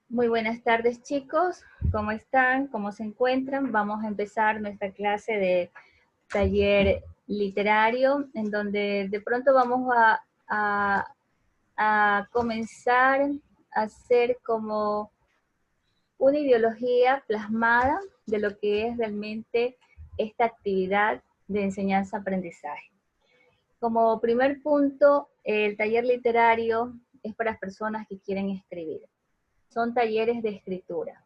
Muy buenas tardes, chicos. ¿Cómo están? ¿Cómo se encuentran? Vamos a empezar nuestra clase de taller literario, en donde de pronto vamos a comenzar a hacer como una ideología plasmada de lo que es realmente esta actividad de enseñanza-aprendizaje. Como primer punto, el taller literario es para personas que quieren escribir. Son talleres de escritura.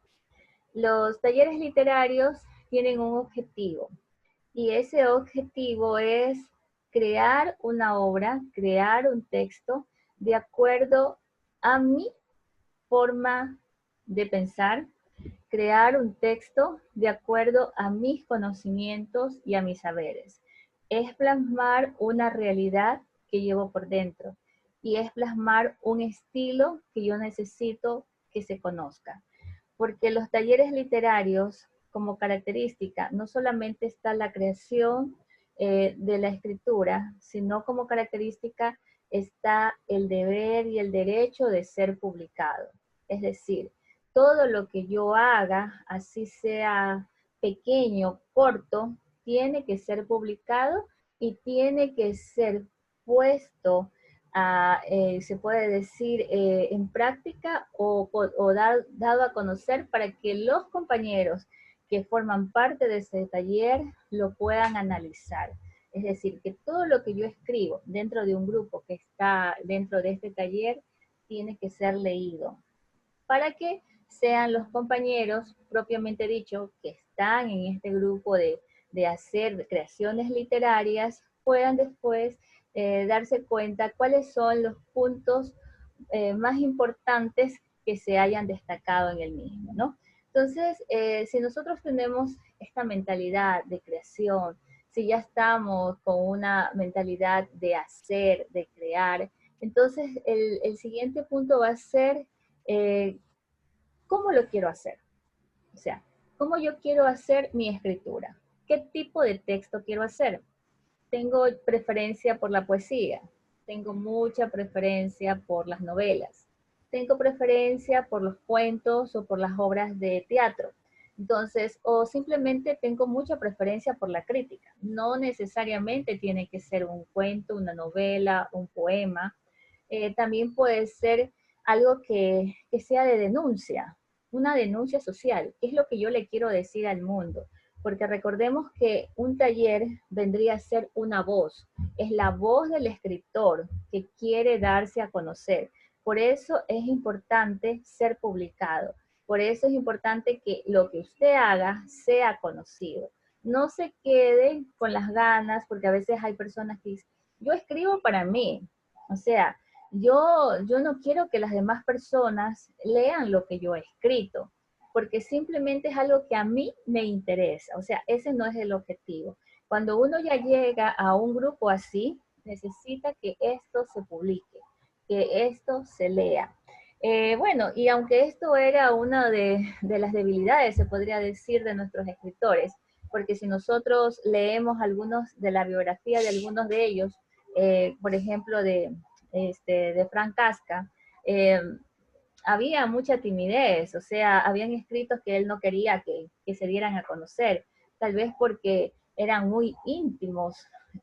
Los talleres literarios tienen un objetivo y ese objetivo es crear una obra, crear un texto de acuerdo a mi forma de pensar, crear un texto de acuerdo a mis conocimientos y a mis saberes. Es plasmar una realidad que llevo por dentro y es plasmar un estilo que yo necesito que se conozca, porque los talleres literarios como característica no solamente está la creación de la escritura, sino como característica está el deber y el derecho de ser publicado. Es decir, todo lo que yo haga, así sea pequeño, corto, tiene que ser publicado y tiene que ser puesto se puede decir, en práctica dado a conocer para que los compañeros que forman parte de ese taller lo puedan analizar. Es decir, que todo lo que yo escribo dentro de un grupo que está dentro de este taller tiene que ser leído para que sean los compañeros, propiamente dicho, que están en este grupo de hacer creaciones literarias, puedan después darse cuenta cuáles son los puntos más importantes que se hayan destacado en el mismo, ¿no? Entonces, si nosotros tenemos esta mentalidad de creación, si ya estamos con una mentalidad de hacer, de crear, entonces el siguiente punto va a ser eh, cómo lo quiero hacer. O sea, cómo yo quiero hacer mi escritura. ¿Qué tipo de texto quiero hacer? Tengo preferencia por la poesía, tengo mucha preferencia por las novelas, tengo preferencia por los cuentos o por las obras de teatro. Entonces, o simplemente tengo mucha preferencia por la crítica. No necesariamente tiene que ser un cuento, una novela, un poema. También puede ser algo que sea de denuncia, una denuncia social. ¿Qué es lo que yo le quiero decir al mundo? Porque recordemos que un taller vendría a ser una voz, es la voz del escritor que quiere darse a conocer. Por eso es importante ser publicado, por eso es importante que lo que usted haga sea conocido. No se quede con las ganas, porque a veces hay personas que dicen, yo escribo para mí, o sea, yo no quiero que las demás personas lean lo que yo he escrito, porque simplemente es algo que a mí me interesa, o sea, ese no es el objetivo. Cuando uno ya llega a un grupo así, necesita que esto se publique, que esto se lea. Bueno, y aunque esto era una de las debilidades, se podría decir, de nuestros escritores, porque si nosotros leemos algunos de la biografía de algunos de ellos, por ejemplo, de Frank Casca, eh, había mucha timidez, o sea, habían escritos que él no quería que se dieran a conocer, tal vez porque eran muy íntimos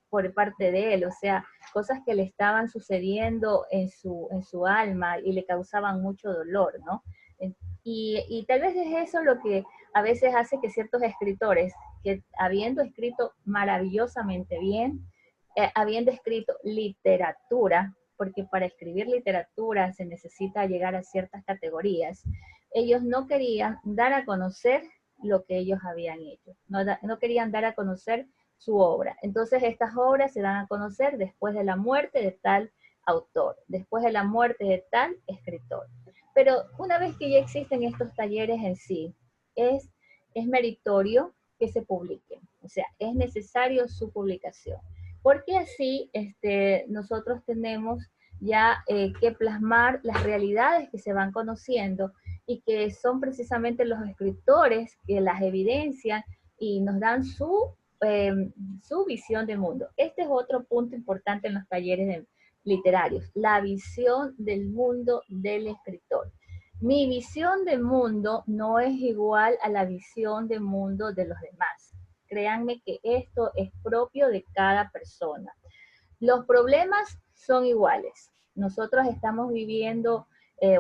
por parte de él, o sea, cosas que le estaban sucediendo en su alma y le causaban mucho dolor, ¿no? Y tal vez es eso lo que a veces hace que ciertos escritores, que habiendo escrito maravillosamente bien, habiendo escrito literatura, porque para escribir literatura se necesita llegar a ciertas categorías, ellos no querían dar a conocer lo que ellos habían hecho, no querían dar a conocer su obra. Entonces estas obras se dan a conocer después de la muerte de tal autor, después de la muerte de tal escritor. Pero una vez que ya existen estos talleres en sí, es, es meritorio que se publiquen, o sea, es necesario su publicación, porque así nosotros tenemos ya que plasmar las realidades que se van conociendo y que son precisamente los escritores que las evidencian y nos dan su visión del mundo. Este es otro punto importante en los talleres literarios, la visión del mundo del escritor. Mi visión de mundo no es igual a la visión de mundo de los demás. Créanme que esto es propio de cada persona. Los problemas son iguales. Nosotros estamos viviendo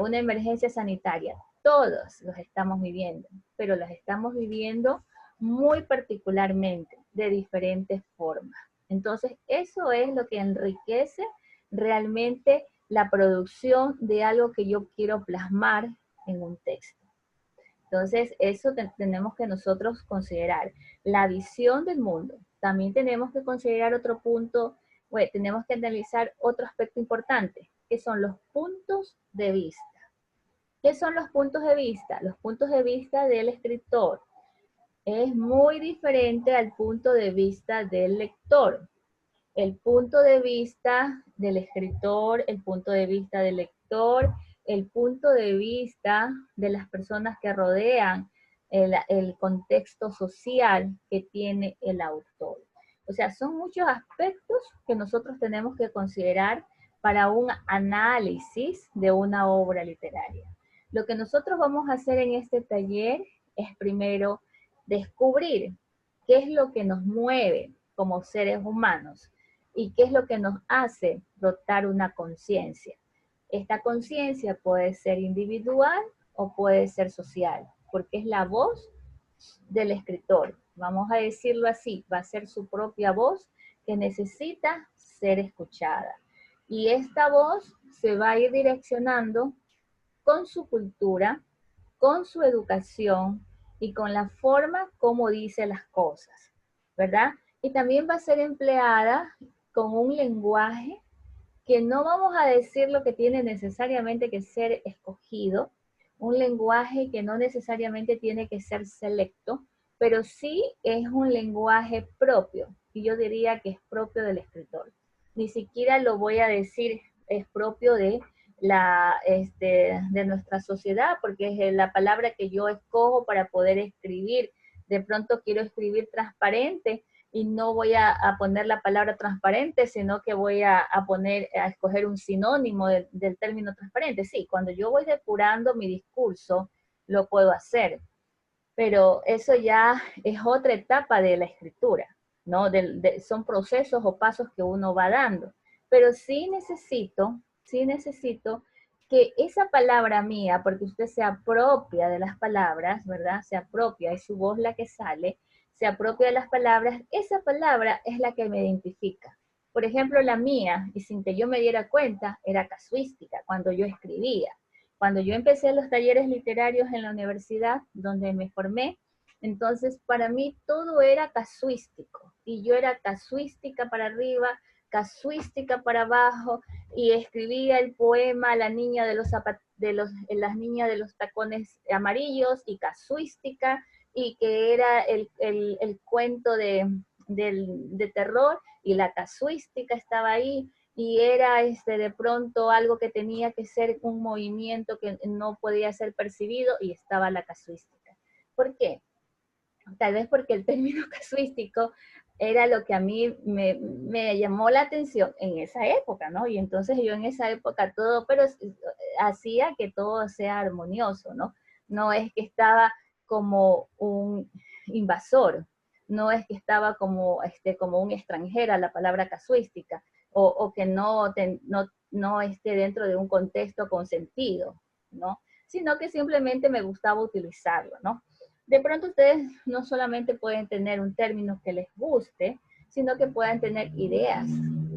una emergencia sanitaria. Todos los estamos viviendo, pero las estamos viviendo muy particularmente, de diferentes formas. Entonces, eso es lo que enriquece realmente la producción de algo que yo quiero plasmar en un texto. Entonces, eso tenemos que nosotros considerar. La visión del mundo. También tenemos que considerar otro punto, bueno, tenemos que analizar otro aspecto importante, que son los puntos de vista. ¿Qué son los puntos de vista? Los puntos de vista del escritor es muy diferente al punto de vista del lector. El punto de vista del escritor, el punto de vista del lector, el punto de vista de las personas que rodean el contexto social que tiene el autor. O sea, son muchos aspectos que nosotros tenemos que considerar para un análisis de una obra literaria. Lo que nosotros vamos a hacer en este taller es primero descubrir qué es lo que nos mueve como seres humanos y qué es lo que nos hace dotar una conciencia. Esta conciencia puede ser individual o puede ser social, porque es la voz del escritor. Vamos a decirlo así, va a ser su propia voz que necesita ser escuchada. Y esta voz se va a ir direccionando con su cultura, con su educación y con la forma como dice las cosas, ¿verdad? Y también va a ser empleada con un lenguaje que no vamos a decir lo que tiene necesariamente que ser escogido, un lenguaje que no necesariamente tiene que ser selecto, pero sí es un lenguaje propio, y yo diría que es propio del escritor. Ni siquiera lo voy a decir es propio de nuestra sociedad, porque es la palabra que yo escojo para poder escribir. De pronto quiero escribir transparente, y no voy a poner la palabra transparente, sino que voy a escoger un sinónimo del término transparente. Sí, cuando yo voy depurando mi discurso, lo puedo hacer, pero eso ya es otra etapa de la escritura, ¿no? Son procesos o pasos que uno va dando, pero sí necesito que esa palabra mía, porque usted se apropia de las palabras, ¿verdad? Se apropia, es su voz la que sale, se apropia de las palabras, esa palabra es la que me identifica. Por ejemplo, la mía, y sin que yo me diera cuenta, era casuística cuando yo escribía. Cuando yo empecé los talleres literarios en la universidad, donde me formé, entonces para mí todo era casuístico, y yo era casuística para arriba, casuística para abajo, y escribía el poema La niña de las niñas de los tacones amarillos, y casuística, y que era el cuento de terror, y la casuística estaba ahí, y era de pronto algo que tenía que ser un movimiento que no podía ser percibido, y estaba la casuística. ¿Por qué? Tal vez porque el término casuístico era lo que a mí me llamó la atención en esa época, ¿no? Y entonces yo en esa época todo, pero hacía que todo sea armonioso, ¿no? No es que estaba como un invasor, no es que estaba como un extranjera la palabra casuística, o que no esté dentro de un contexto con sentido, ¿no? Sino que simplemente me gustaba utilizarlo, ¿no? De pronto ustedes no solamente pueden tener un término que les guste, sino que puedan tener ideas.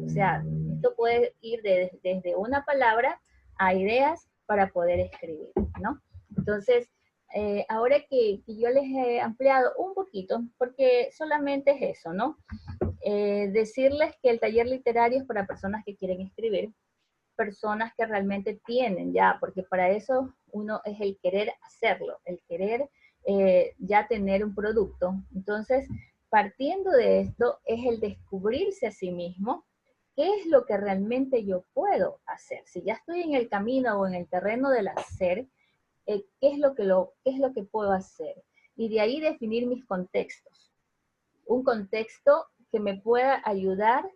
O sea, esto puede ir desde una palabra a ideas para poder escribir, ¿no? Entonces, ahora que yo les he ampliado un poquito, porque solamente es eso, ¿no? Decirles que el taller literario es para personas que quieren escribir, personas que realmente tienen ya, porque para eso uno es el querer hacerlo, el querer ya tener un producto. Entonces, partiendo de esto, es el descubrirse a sí mismo qué es lo que realmente yo puedo hacer. Si ya estoy en el camino o en el terreno del hacer, qué es lo que puedo hacer. Y de ahí definir mis contextos. Un contexto que me pueda ayudar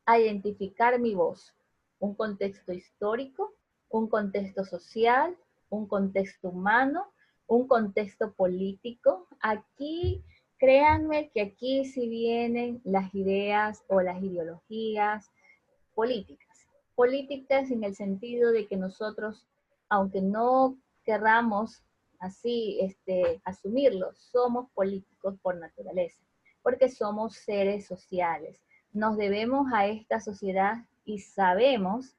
a identificar mi voz. Un contexto histórico, un contexto social, un contexto humano, un contexto político. Aquí, créanme que aquí sí vienen las ideas o las ideologías políticas. Políticas en el sentido de que nosotros, aunque no querramos así asumirlo, somos políticos por naturaleza, porque somos seres sociales. Nos debemos a esta sociedad y sabemos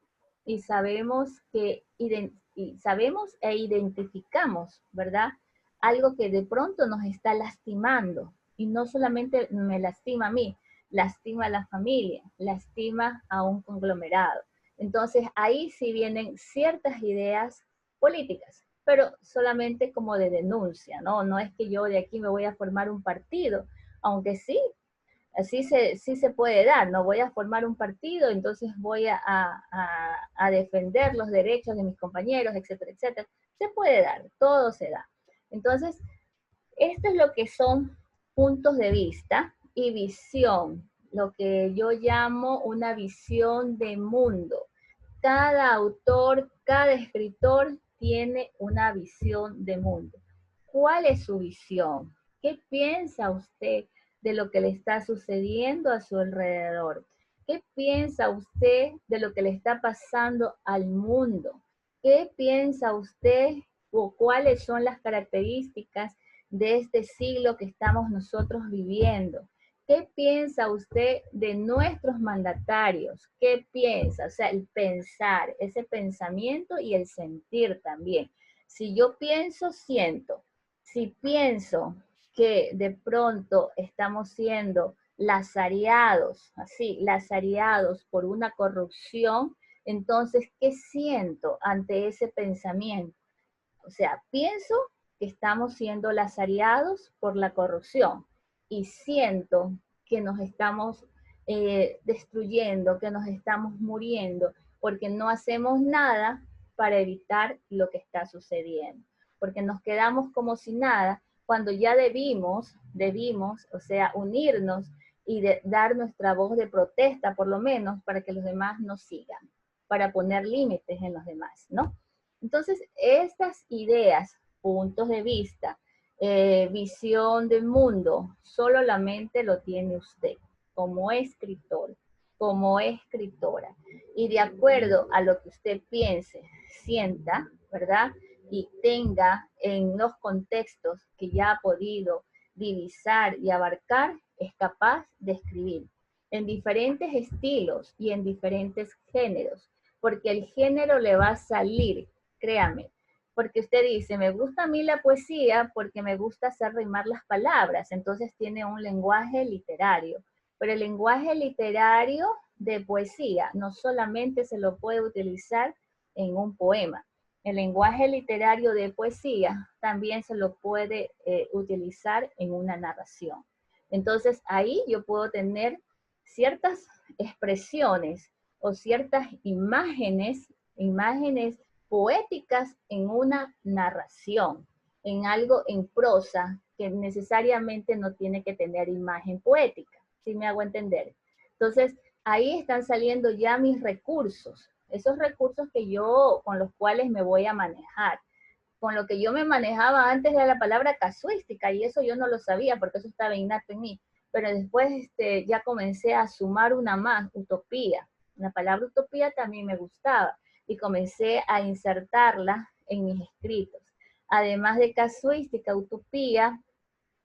que y sabemos e identificamos, ¿verdad? Algo que de pronto nos está lastimando y no solamente me lastima a mí, lastima a la familia, lastima a un conglomerado. Entonces ahí sí vienen ciertas ideas políticas, pero solamente como de denuncia, ¿no? No es que yo de aquí me voy a formar un partido, aunque sí, sí se puede dar, no voy a formar un partido, entonces voy a defender los derechos de mis compañeros, etcétera, etcétera. Se puede dar, todo se da. Entonces, esto es lo que son puntos de vista y visión, lo que yo llamo una visión de mundo. Cada autor, cada escritor tiene una visión de mundo. ¿Cuál es su visión? ¿Qué piensa usted de lo que le está sucediendo a su alrededor? ¿Qué piensa usted de lo que le está pasando al mundo? ¿Qué piensa usted o cuáles son las características de este siglo que estamos nosotros viviendo? ¿Qué piensa usted de nuestros mandatarios? ¿Qué piensa? O sea, el pensar, ese pensamiento y el sentir también. Si yo pienso, siento. Si pienso que de pronto estamos siendo lazareados, así, lazareados por una corrupción, entonces, ¿qué siento ante ese pensamiento? O sea, pienso que estamos siendo lazareados por la corrupción y siento que nos estamos destruyendo, que nos estamos muriendo, porque no hacemos nada para evitar lo que está sucediendo, porque nos quedamos como si nada, cuando ya debimos, o sea, unirnos y dar nuestra voz de protesta, por lo menos, para que los demás nos sigan, para poner límites en los demás, ¿no? Entonces, estas ideas, puntos de vista, visión del mundo, solo la mente lo tiene usted como escritor, como escritora. Y de acuerdo a lo que usted piense, sienta, ¿verdad? Y tenga en los contextos que ya ha podido divisar y abarcar, es capaz de escribir en diferentes estilos y en diferentes géneros, porque el género le va a salir, créame, porque usted dice, me gusta a mí la poesía porque me gusta hacer rimar las palabras, entonces tiene un lenguaje literario, pero el lenguaje literario de poesía no solamente se lo puede utilizar en un poema, el lenguaje literario de poesía también se lo puede utilizar en una narración. Entonces ahí yo puedo tener ciertas expresiones o ciertas imágenes poéticas en una narración, en algo en prosa que necesariamente no tiene que tener imagen poética, ¿sí me hago entender? Entonces, ahí están saliendo ya mis recursos, esos recursos que yo, con los cuales me voy a manejar. Con lo que yo me manejaba antes de la palabra casuística, y eso yo no lo sabía porque eso estaba innato en mí, pero después ya comencé a sumar una más, utopía. La palabra utopía también me gustaba y comencé a insertarla en mis escritos. Además de casuística, utopía,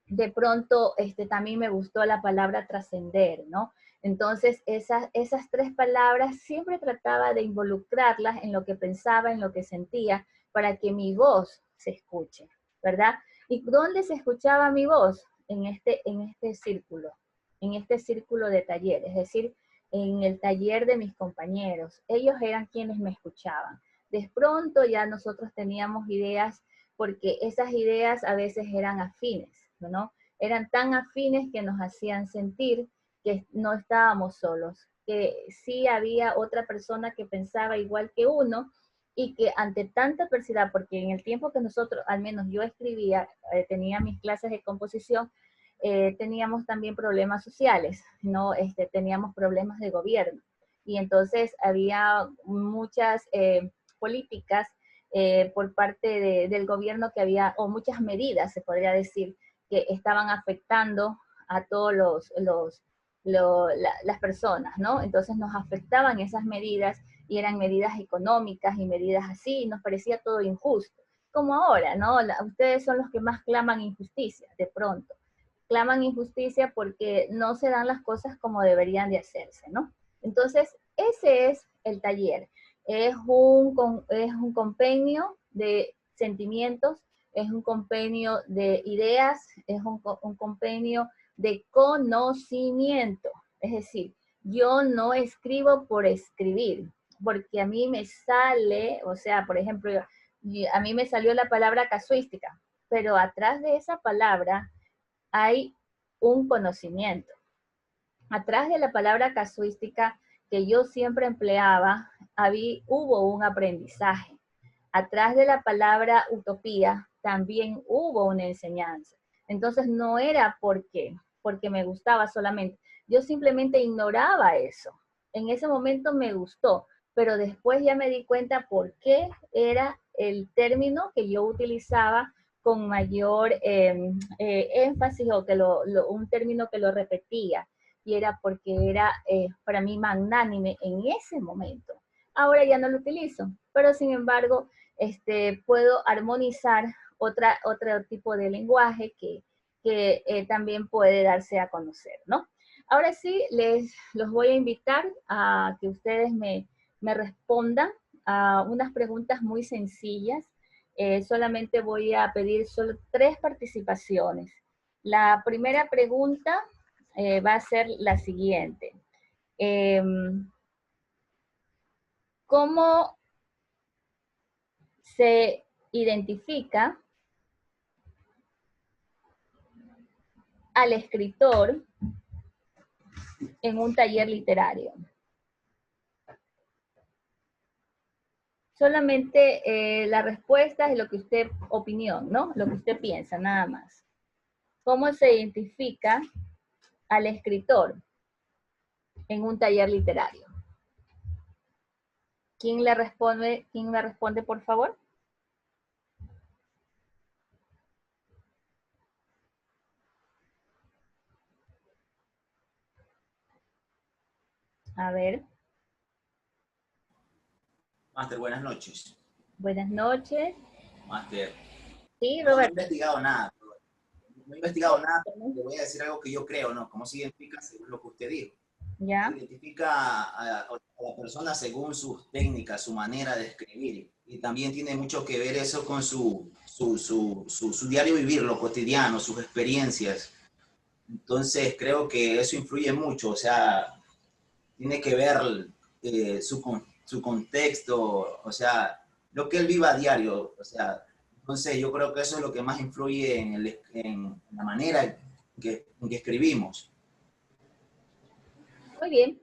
de pronto también me gustó la palabra trascender, ¿no? Entonces, esas tres palabras siempre trataba de involucrarlas en lo que pensaba, en lo que sentía, para que mi voz se escuche, ¿verdad? ¿Y dónde se escuchaba mi voz? En este círculo de taller, es decir, en el taller de mis compañeros. Ellos eran quienes me escuchaban. De pronto ya nosotros teníamos ideas, porque esas ideas a veces eran afines, ¿no? Eran tan afines que nos hacían sentir que no estábamos solos, que sí había otra persona que pensaba igual que uno y que ante tanta adversidad, porque en el tiempo que nosotros, al menos yo escribía, tenía mis clases de composición, teníamos también problemas sociales, ¿no? Teníamos problemas de gobierno. Y entonces había muchas políticas por parte del gobierno que había, o muchas medidas, se podría decir, que estaban afectando a todos las personas, ¿no? Entonces nos afectaban esas medidas y eran medidas económicas y medidas así, y nos parecía todo injusto. Como ahora, ¿no? Ustedes son los que más claman injusticia, de pronto. Claman injusticia porque no se dan las cosas como deberían de hacerse, ¿no? Entonces, ese es el taller. Es un compendio de sentimientos, es un compendio de ideas, es un compendio de conocimiento. Es decir, yo no escribo por escribir, porque a mí me sale, o sea, por ejemplo, a mí me salió la palabra casuística, pero atrás de esa palabra hay un conocimiento. Atrás de la palabra casuística que yo siempre empleaba, hubo un aprendizaje. Atrás de la palabra utopía también hubo una enseñanza. Entonces no era porque me gustaba solamente. Yo simplemente ignoraba eso. En ese momento me gustó, pero después ya me di cuenta por qué era el término que yo utilizaba con mayor énfasis, o un término que lo repetía, y era porque era para mí magnánime en ese momento. Ahora ya no lo utilizo, pero sin embargo puedo armonizar otro tipo de lenguaje que también puede darse a conocer, ¿no? Ahora sí, los voy a invitar a que ustedes me respondan a unas preguntas muy sencillas. Solamente voy a pedir solo 3 participaciones. La primera pregunta va a ser la siguiente. ¿Cómo se identifica al escritor en un taller literario? Solamente la respuesta es lo que usted, opinión, ¿no? Lo que usted piensa, nada más. ¿Cómo se identifica al escritor en un taller literario? ¿Quién le responde, por favor? A ver. Máster, buenas noches. Buenas noches. Máster. Sí, No he Roberto. investigado nada. No he investigado nada. Le voy a decir algo que yo creo, ¿no? ¿Cómo se identifica según lo que usted dijo? ¿Ya? Se identifica a la persona según sus técnicas, su manera de escribir. Y también tiene mucho que ver eso con su diario vivir, lo cotidiano, sus experiencias. Entonces creo que eso influye mucho. O sea, tiene que ver su contexto, o sea, lo que él viva a diario, o sea, entonces yo creo que eso es lo que más influye en la manera en que escribimos. Muy bien.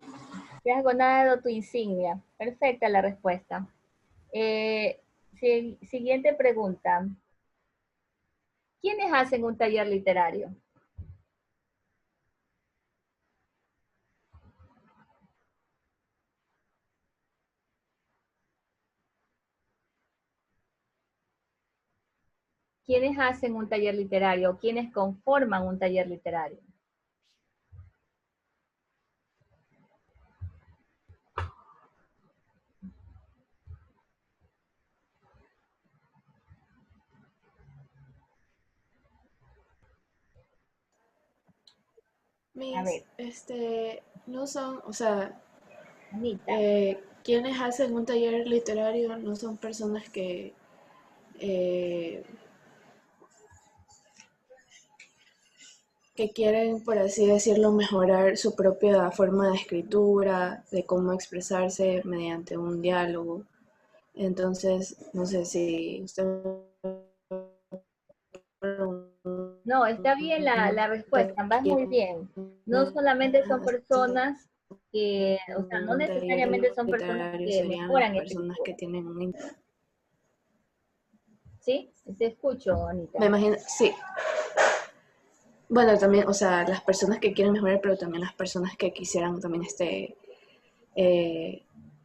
Te has ganado tu insignia. Perfecta la respuesta. Siguiente pregunta. ¿Quiénes hacen un taller literario? ¿Quiénes hacen un taller literario? ¿Quiénes conforman un taller literario? A ver, No son, o sea, Anita. quienes hacen un taller literario no son personas eh, que quieren, por así decirlo, mejorar su propia forma de escritura, de cómo expresarse mediante un diálogo. Entonces, no sé si usted... No, está bien la respuesta, va muy bien. No solamente son personas que, o sea, no un taller necesariamente son personas literario que serían las mejoran personas escritura. que tienen un... ¿Sí? Te escucho, Anita. Me imagino, sí. Bueno, también, o sea, las personas que quieren mejorar, pero también las personas que quisieran también,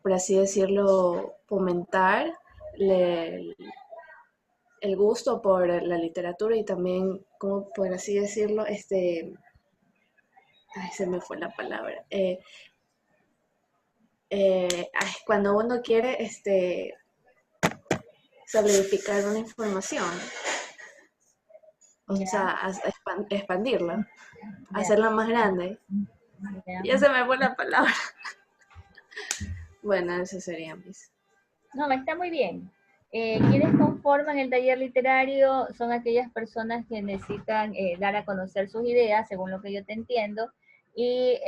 por así decirlo, fomentar el gusto por la literatura y también, como por así decirlo, ay, se me fue la palabra. Ay, cuando uno quiere solidificar una información, o Ya, sea, expandirla, ya, hacerla más grande. ya. Ya se me fue la palabra. Bueno, eso sería mis. No, está muy bien. Quienes conforman el taller literario son aquellas personas que necesitan dar a conocer sus ideas, según lo que yo te entiendo, y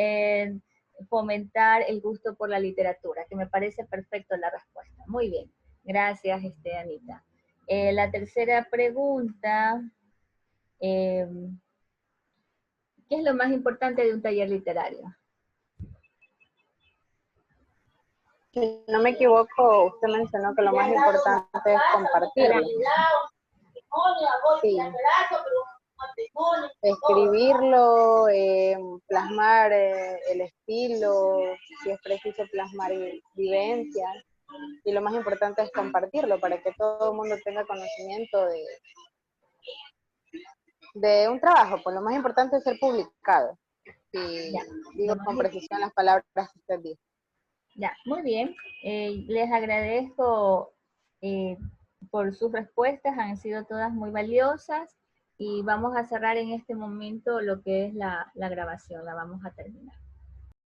fomentar el gusto por la literatura, que me parece perfecto la respuesta. Muy bien. Gracias, Anita. La tercera pregunta, eh, ¿qué es lo más importante de un taller literario? Si no me equivoco, usted mencionó que lo más importante es compartirlo. Sí. Escribirlo, plasmar el estilo, si es preciso plasmar vivencias. Y lo más importante es compartirlo para que todo el mundo tenga conocimiento de un trabajo. Pues lo más importante es ser publicado. Y Ya, digo lo más con precisión las palabras que usted dijo. Ya, muy bien. Les agradezco por sus respuestas, han sido todas muy valiosas y vamos a cerrar en este momento lo que es la grabación, la vamos a terminar.